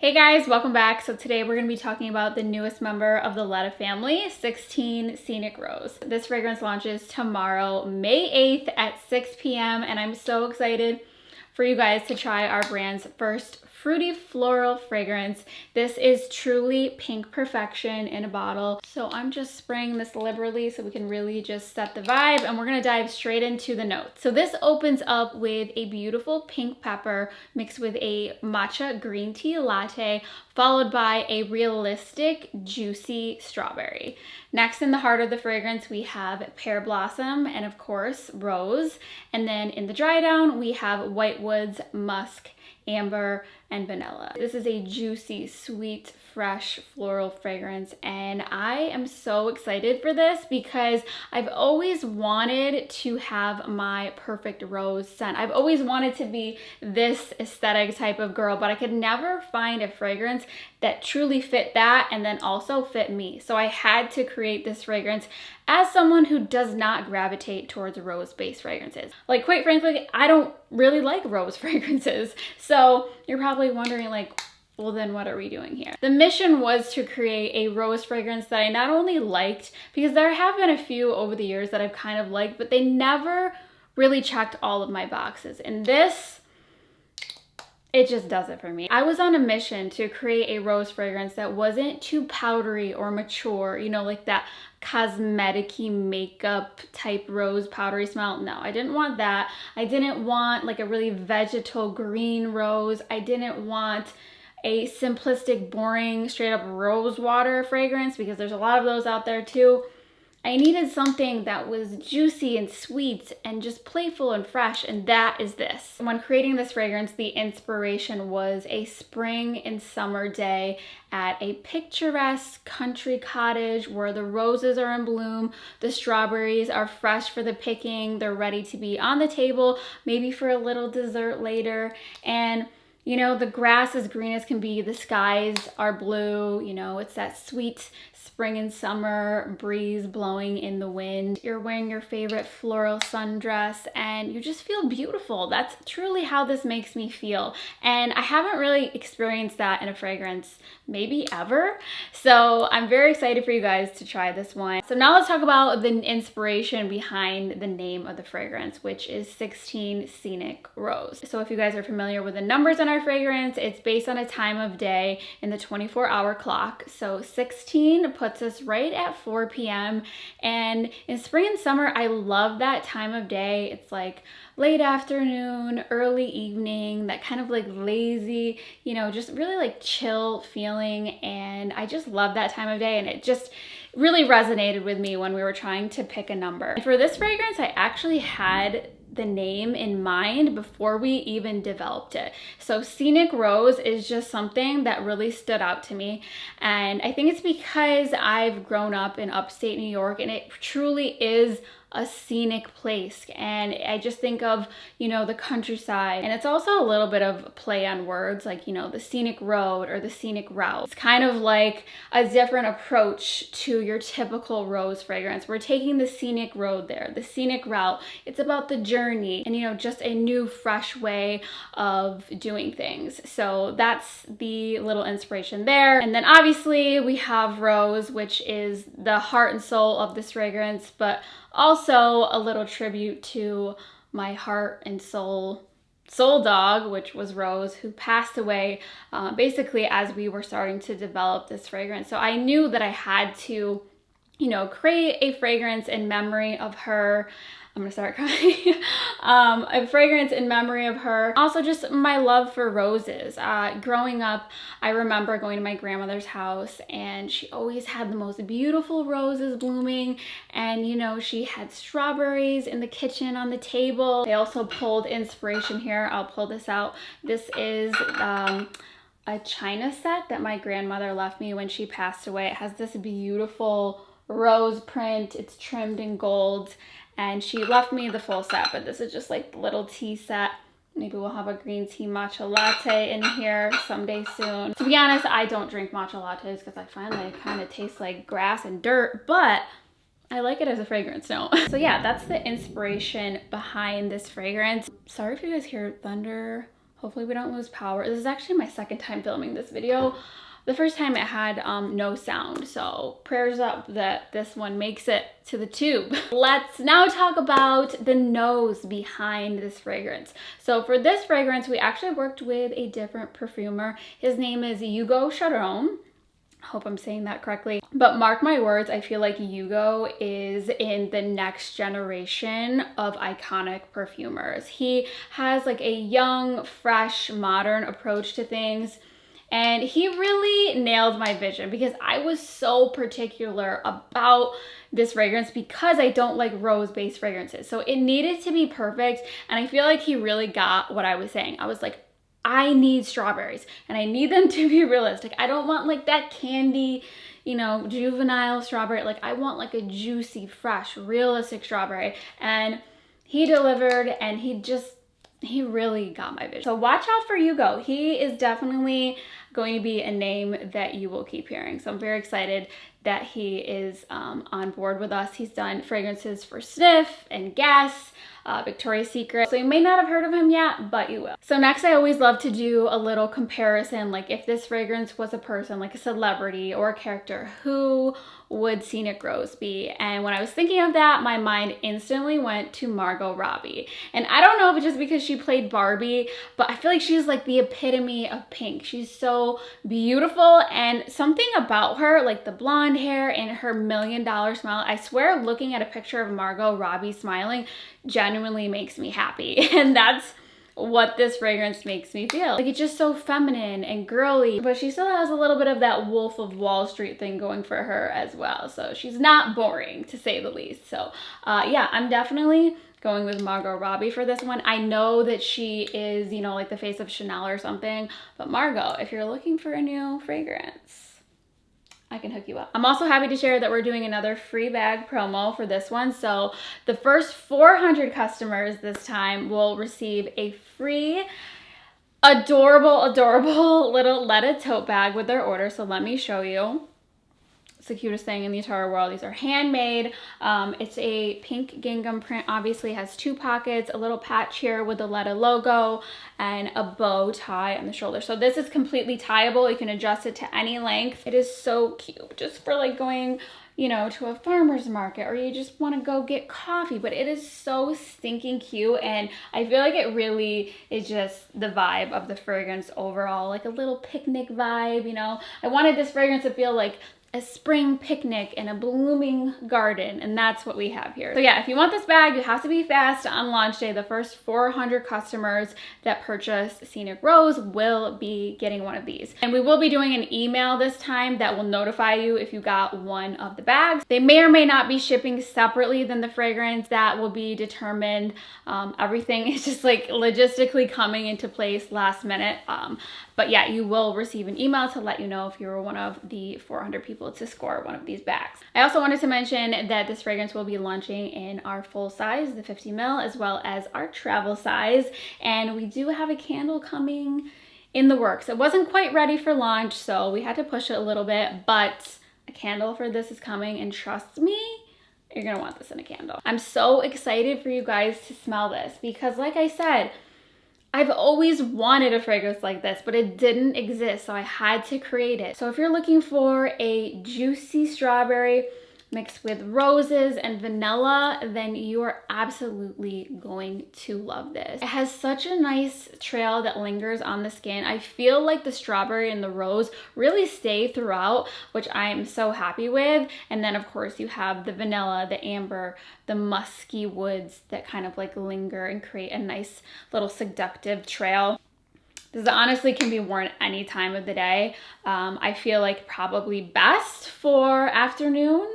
Hey guys, welcome back. So today we're going to be talking about the newest member of the LEDDA family, 16 Scenic Rose. This fragrance launches tomorrow, May 8th at 6 p.m. and I'm so excited for you guys to try our brand's first fruity floral fragrance. This is truly pink perfection in a bottle. So I'm just spraying this liberally so we can really just set the vibe, and we're gonna dive straight into the notes. So this opens up with a beautiful pink pepper mixed with a matcha green tea latte, followed by a realistic juicy strawberry. Next, in the heart of the fragrance, we have pear blossom and of course rose. And then in the dry down, we have white woods, musk, amber, and vanilla. This is a juicy, sweet, fresh floral fragrance, and I am so excited for this because I've always wanted to have my perfect rose scent. I've always wanted to be this aesthetic type of girl, but I could never find a fragrance that truly fit that and then also fit me. So I had to create this fragrance as someone who does not gravitate towards rose-based fragrances. Like, quite frankly, I don't really like rose fragrances. So you're probably wondering, like, well, then what are we doing here? The mission was to create a rose fragrance that I not only liked, because there have been a few over the years that I've kind of liked, but they never really checked all of my boxes. And this, it just does it for me. I was on a mission to create a rose fragrance that wasn't too powdery or mature, you know, like that cosmetic-y makeup type rose powdery smell. No, I didn't want that. I didn't want like a really vegetal green rose. I didn't want a simplistic, boring, straight up rose water fragrance, because there's a lot of those out there too. I needed something that was juicy and sweet and just playful and fresh, and that is this. When creating this fragrance, the inspiration was a spring and summer day at a picturesque country cottage where the roses are in bloom, the strawberries are fresh for the picking, they're ready to be on the table, maybe for a little dessert later, and you know, the grass is green as can be, the skies are blue, you know, it's that sweet spring and summer breeze blowing in the wind. You're wearing your favorite floral sundress and you just feel beautiful. That's truly how this makes me feel. And I haven't really experienced that in a fragrance maybe ever. So I'm very excited for you guys to try this one. So now let's talk about the inspiration behind the name of the fragrance, which is 16 Scenic Rose. So if you guys are familiar with the numbers on our fragrance, it's based on a time of day in the 24-hour clock. So 16 puts us right at 4 p.m. And in spring and summer, I love that time of day. It's like late afternoon, early evening, that kind of like lazy, you know, just really like chill feeling. And I just love that time of day. And it just really resonated with me when we were trying to pick a number. And for this fragrance, I actually had the name in mind before we even developed it. So Scenic Rose is just something that really stood out to me. And I think it's because I've grown up in upstate New York and it truly is a scenic place, and I just think of, you know, the countryside, and it's also a little bit of play on words, like, you know, the scenic road or the scenic route. It's kind of like a different approach to your typical rose fragrance. We're taking the scenic road there, the scenic route. It's about the journey and, you know, just a new fresh way of doing things. So that's the little inspiration there. And then obviously we have rose, which is the heart and soul of this fragrance, but also a little tribute to my heart and soul dog, which was Rose, who passed away basically as we were starting to develop this fragrance. So I knew that I had to, you know, create a fragrance in memory of her. I'm gonna start crying. A fragrance in memory of her. Also just my love for roses. Growing up, I remember going to my grandmother's house and she always had the most beautiful roses blooming, and you know, she had strawberries in the kitchen on the table. They also pulled inspiration here. I'll pull this out. This is a china set that my grandmother left me when she passed away. It has this beautiful rose print. It's trimmed in gold. And she left me the full set, but this is just like the little tea set. Maybe we'll have a green tea matcha latte in here someday soon. To be honest, I don't drink matcha lattes because I find they kind of taste like grass and dirt, but I like it as a fragrance note. So yeah, that's the inspiration behind this fragrance. Sorry if you guys hear thunder Hopefully we don't lose power. This is actually my second time filming this video. The first time it had no sound, so prayers up that this one makes it to the tube. Let's now talk about the nose behind this fragrance. So for this fragrance, we actually worked with a different perfumer. His name is Hugo Charon. Hope I'm saying that correctly. But mark my words, I feel like Hugo is in the next generation of iconic perfumers. He has like a young, fresh, modern approach to things. And he really nailed my vision because I was so particular about this fragrance because I don't like rose-based fragrances. So it needed to be perfect. And I feel like he really got what I was saying. I was like, I need strawberries and I need them to be realistic. I don't want like that candy, you know, juvenile strawberry. Like I want like a juicy, fresh, realistic strawberry. And he delivered, and he really got my vision. So watch out for Hugo. He is definitely going to be a name that you will keep hearing. So I'm very excited that he is on board with us. He's done fragrances for Sniff and Guess, Victoria's Secret. So you may not have heard of him yet, but you will. So next, I always love to do a little comparison. Like if this fragrance was a person, like a celebrity or a character, who would Scenic Rose be? And when I was thinking of that, my mind instantly went to Margot Robbie. And I don't know if it's just because she played Barbie, but I feel like she's like the epitome of pink. She's so beautiful, and something about her, like the blonde hair and her $1 million smile, I swear looking at a picture of Margot Robbie smiling genuinely makes me happy. And that's what this fragrance makes me feel. Like it's just so feminine and girly, but she still has a little bit of that Wolf of Wall Street thing going for her as well. So she's not boring, to say the least. So yeah, I'm definitely going with Margot Robbie for this one. I know that she is, you know, like the face of Chanel or something, but Margot, if you're looking for a new fragrance, I can hook you up. I'm also happy to share that we're doing another free bag promo for this one. So the first 400 customers this time will receive a free, adorable little LEDDA tote bag with their order. So let me show you. It's the cutest thing in the entire world. These are handmade. It's a pink gingham print. Obviously has 2 pockets, a little patch here with the LEDDA logo, and a bow tie on the shoulder. So this is completely tieable. You can adjust it to any length. It is so cute, just for like going, you know, to a farmer's market, or you just want to go get coffee. But it is so stinking cute, and I feel like it really is just the vibe of the fragrance overall, like a little picnic vibe, you know. I wanted this fragrance to feel like a spring picnic in a blooming garden, and that's what we have here. So yeah, if you want this bag, you have to be fast on launch day. The first 400 customers that purchase Scenic Rose will be getting one of these. And we will be doing an email this time that will notify you if you got one of the bags. They may or may not be shipping separately than the fragrance. That will be determined. Everything is just like logistically coming into place last minute. But yeah, you will receive an email to let you know if you were one of the 400 people to score one of these bags. I also wanted to mention that this fragrance will be launching in our full size, the 50 ml, as well as our travel size. And we do have a candle coming in the works. It wasn't quite ready for launch, so we had to push it a little bit, but a candle for this is coming, and trust me, you're gonna want this in a candle. I'm so excited for you guys to smell this because, like I said, I've always wanted a fragrance like this, but it didn't exist, so I had to create it. So if you're looking for a juicy strawberry mixed with roses and vanilla, then you are absolutely going to love this. It has such a nice trail that lingers on the skin. I feel like the strawberry and the rose really stay throughout, which I am so happy with. And then of course you have the vanilla, the amber, the musky woods that kind of like linger and create a nice little seductive trail. This honestly can be worn any time of the day. I feel like probably best for afternoon,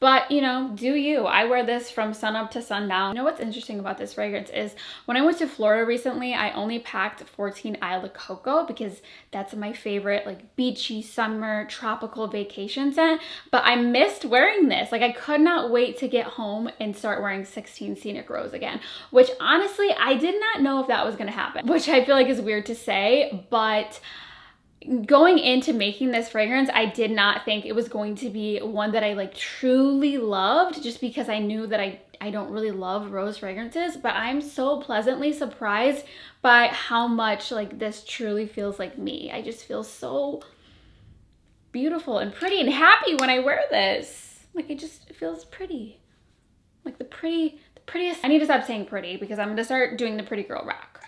but you know, do you. I wear this from sun up to sundown. You know what's interesting about this fragrance is when I went to Florida recently, I only packed 14 Isle of Coco because that's my favorite like beachy summer tropical vacation scent, but I missed wearing this. Like I could not wait to get home and start wearing 16 Scenic Rose again, which honestly, I did not know if that was gonna happen, which I feel like is weird to say, but going into making this fragrance, I did not think it was going to be one that I like truly loved, just because I knew that I I don't really love rose fragrances, but I'm so pleasantly surprised by how much like this truly feels like me. I just feel so beautiful and pretty and happy when I wear this. Like it just feels pretty. Like the prettiest. I need to stop saying pretty because I'm gonna start doing the Pretty Girl Rock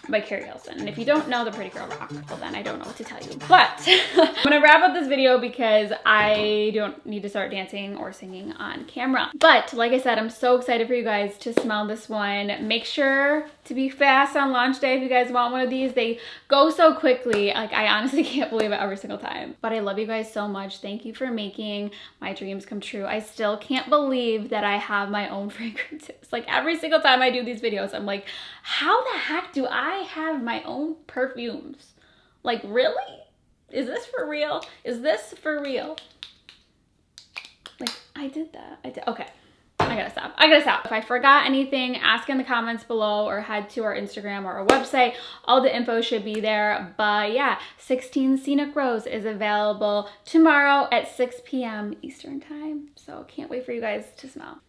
by Carrie Hilson. And if you don't know the Pretty Girl Rock, well then I don't know what to tell you. But I'm gonna wrap up this video because I don't need to start dancing or singing on camera. But like I said, I'm so excited for you guys to smell this one. Make sure to be fast on launch day if you guys want one of these. They go so quickly. Like I honestly can't believe it every single time. But I love you guys so much. Thank you for making my dreams come true. I still can't believe that I have my own fragrances. Like every single time I do these videos, I'm like, how the heck do I have my own perfumes? Like really? Is this for real? Is this for real? Like I did that. I did. Okay. I gotta stop. If I forgot anything, ask in the comments below or head to our Instagram or our website. All the info should be there. But yeah, 16 Scenic Rose is available tomorrow at 6 p.m. Eastern time. So can't wait for you guys to smell.